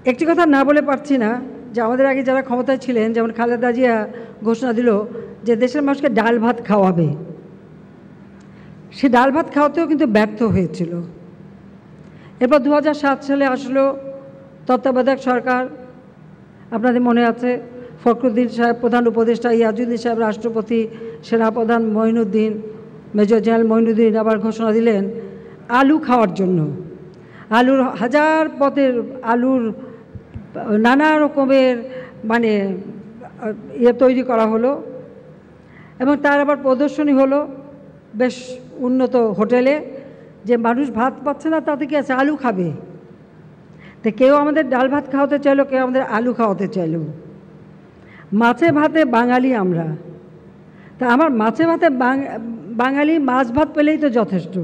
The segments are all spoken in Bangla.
একটি কথা না বলে পারছি না যে আমাদের আগে যারা ক্ষমতায় ছিলেন, যেমন খালেদা জিয়া ঘোষণা দিল যে দেশের মানুষকে ডাল ভাত খাওয়াবে। সে ডাল ভাত খাওয়াতেও কিন্তু ব্যর্থ হয়েছিল। এরপর 2007 সালে আসলো তত্ত্বাবধায়ক সরকার। আপনাদের মনে আছে, ফখরুদ্দিন সাহেব প্রধান উপদেষ্টা, ইয়াজউদ্দিন সাহেব রাষ্ট্রপতি, সেনাপ্রধান মঈনুদ্দিন, মেজর জেনারেল মঈনুদ্দিন আবার ঘোষণা দিলেন আলু খাওয়ার জন্য। আলুর হাজার পদের আলুর নানা রকমের মানে তৈরি করা হলো এবং তার আবার প্রদর্শনী হলো বেশ উন্নত হোটেলে, যে মানুষ ভাত পাচ্ছে না তাতে কি আছে, আলু খাবে। তো কেউ আমাদের ডাল ভাত খাওয়াতে চাইলো, কেউ আমাদের আলু খাওয়াতে চাইলো। মাছে ভাতে বাঙালি আমরা, তা আমার মাছে ভাতে বাঙালি মাছ ভাত পেলেই তো যথেষ্ট।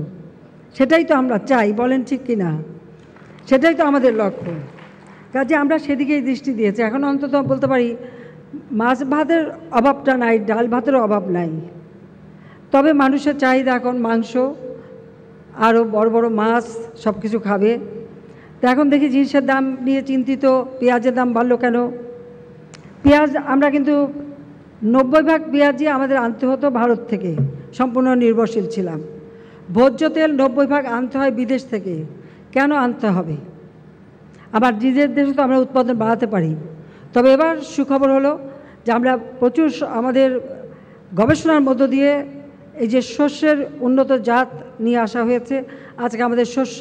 সেটাই তো আমরা চাই, বলেন ঠিক কি না? সেটাই তো আমাদের লক্ষ্য। কাজে আমরা সেদিকেই দৃষ্টি দিয়েছি। এখন অন্তত বলতে পারি মাছ ভাতের অভাবটা নাই, ডাল ভাতেরও অভাব নাই। তবে মানুষের চাহিদা এখন মাংস, আরও বড় বড় মাছ, সব কিছু খাবে। তো এখন দেখি জিনিসের দাম নিয়ে চিন্তিত। পেঁয়াজের দাম বাড়লো কেন? পেঁয়াজ আমরা কিন্তু 90% পেঁয়াজই আমাদের আনতে হতো ভারত থেকে, সম্পূর্ণ নির্ভরশীল ছিলাম। ভোজ্য তেল 90% আনতে হয় বিদেশ থেকে। কেন আনতে হবে? আবার নিজের দেশে তো আমরা উৎপাদন বাড়াতে পারি। তবে এবার সুখবর হলো যে আমরা প্রচুর আমাদের গবেষণার মধ্য দিয়ে এই যে শস্যের উন্নত জাত নিয়ে আসা হয়েছে। আজকে আমাদের শস্য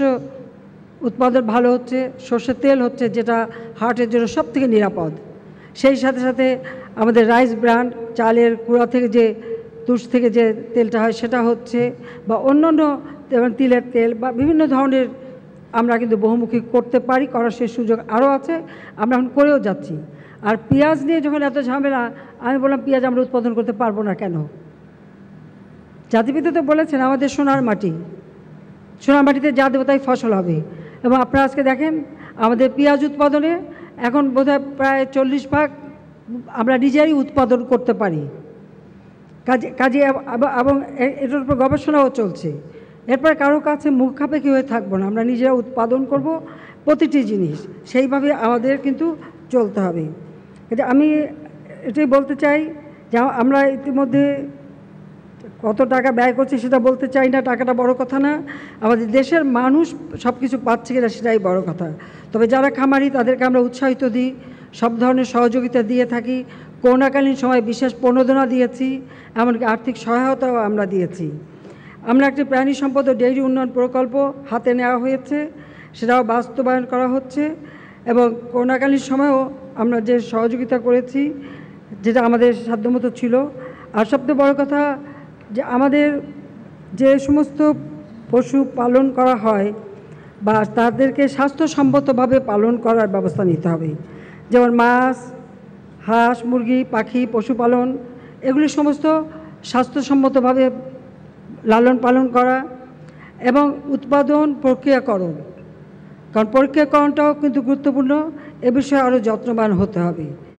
উৎপাদন ভালো হচ্ছে, সর্ষের তেল হচ্ছে যেটা হার্টের জন্য সবথেকে নিরাপদ। সেই সাথে সাথে আমাদের রাইস ব্র্যান্ড, চালের কুড়া থেকে যে তুষ থেকে যে তেলটা হয় সেটা হচ্ছে, বা অন্যান্য তিলের তেল বা বিভিন্ন ধরনের আমরা কিন্তু বহুমুখী করতে পারি, করার সেই সুযোগ আরও আছে, আমরা এখন করেও যাচ্ছি। আর পেঁয়াজ নিয়ে যখন এত ঝামেলা, আমি বললাম পেঁয়াজ আমরা উৎপাদন করতে পারবো না কেন? জাতিপিতা তো বলেছেন আমাদের সোনার মাটি, সোনার মাটিতে যা দেবো তাই ফসল হবে। এবং আপনারা আজকে দেখেন আমাদের পেঁয়াজ উৎপাদনে এখন বোধহয় প্রায় 40% আমরা নিজেরাই উৎপাদন করতে পারি। কাজে এবং এটার উপর গবেষণাও চলছে। এরপরে কারো কাছে মুখ খাপেকি হয়ে থাকবো না, আমরা নিজেরা উৎপাদন করব প্রতিটি জিনিস। সেইভাবে আমাদের কিন্তু চলতে হবে। আমি এটাই বলতে চাই যে আমরা ইতিমধ্যে কত টাকা ব্যয় করছি সেটা বলতে চাই না, টাকাটা বড় কথা না, আমাদের দেশের মানুষ সব কিছু পাচ্ছে কিনা সেটাই বড় কথা। তবে যারা খামারি তাদেরকে আমরা উৎসাহিত দিই, সব ধরনের সহযোগিতা দিয়ে থাকি। করোনাকালীন সময় বিশেষ প্রণোদনা দিয়েছি, এমনকি আর্থিক সহায়তাও আমরা দিয়েছি। আমরা একটি প্রাণী সম্পদ ও ডেইরি উন্নয়ন প্রকল্প হাতে নেওয়া হয়েছে, সেটাও বাস্তবায়ন করা হচ্ছে। এবং করোনাকালীন সময়েও আমরা যে সহযোগিতা করেছি যেটা আমাদের সাধ্যমতো ছিল। আর সবচেয়ে বড় কথা যে আমাদের যে সমস্ত পশু পালন করা হয় বা তাদেরকে স্বাস্থ্যসম্মতভাবে পালন করার ব্যবস্থা নিতে হবে। যেমন মাছ, হাঁস, মুরগি, পাখি, পশুপালন, এগুলি সমস্ত স্বাস্থ্যসম্মতভাবে লালন পালন করা এবং উৎপাদন প্রক্রিয়াকরণ, কারণ প্রক্রিয়াকরণটাও কিন্তু গুরুত্বপূর্ণ। এ বিষয়ে আরও যত্নবান হতে হবে।